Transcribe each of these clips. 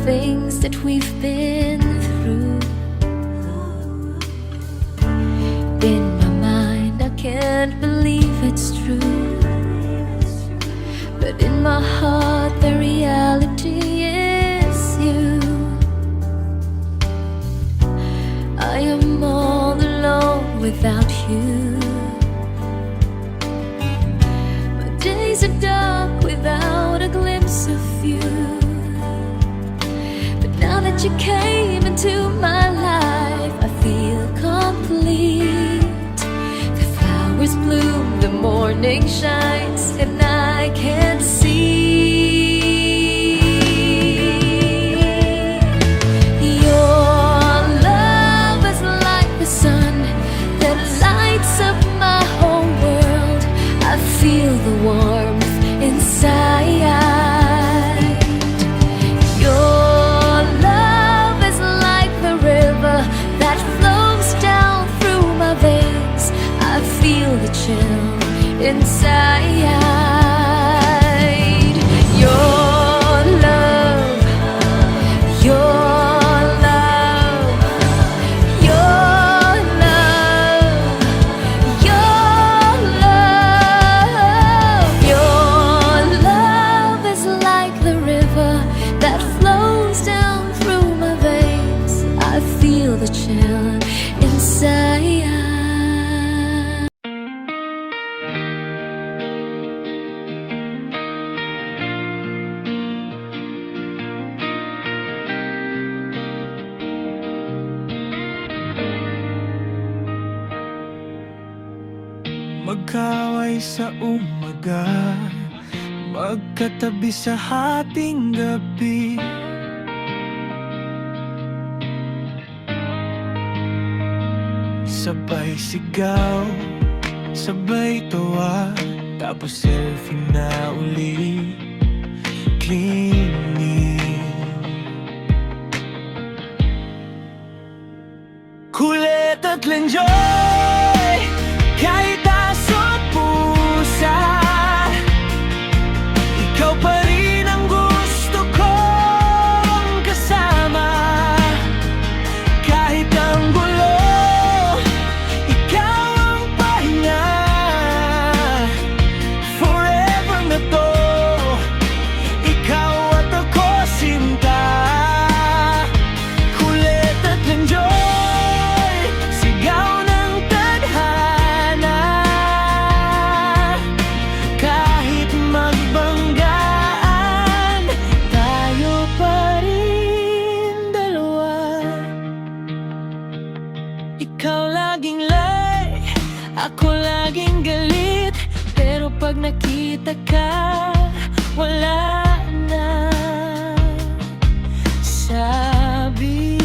things that we've been through. In my mind, I can't believe it's true, but in my heart, the reality is you. I am all alone without you. My days are dark without a glimpse of you. But now that you came into my life, I feel complete. The flowers bloom, the morning shines, and I can't see. Feel the warmth inside. Your love is like the river that flows down through my veins. I feel the chill inside. Your love, your the chill inside. Magkaway sa umaga, magkatabi sa hating gabi. Sabay sigaw, sabay tawa, tapos selfie na uli, cleaning. Kulit at lenjoy, kahit aso at pusa, ikaw pa rin ang gusto kong kasama. Kahit ang gulo, ikaw laging lay, ako laging galit. Pero pag nakita ka, wala na sabi.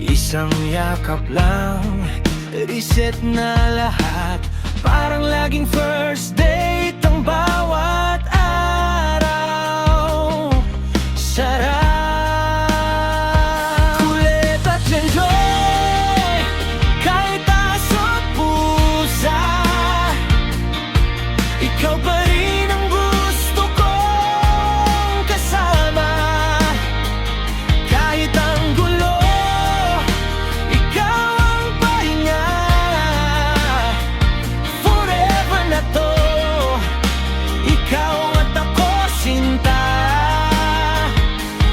Isang yakap lang, reset na lahat. Parang laging first date ang bawat araw. Sarap. Ikaw pa rin ang gusto kong kasama. Kahit ang gulo, ikaw ang pahinga. Forever na to, ikaw at ako sinta.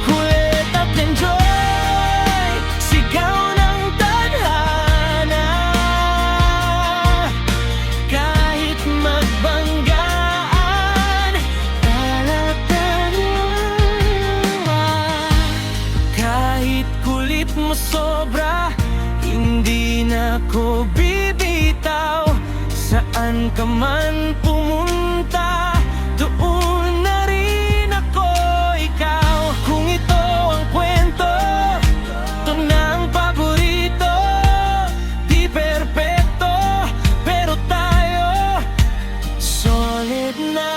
Kulit at enjoy, sigaw ng tadhana. Kahit magbangga, mo sobra, hindi na ko bibitaw. Saan ka man pumunta, doon na rin ako ikaw. Kung ito ang kwento, ito na ang paborito. Di perpekto, pero tayo solid na.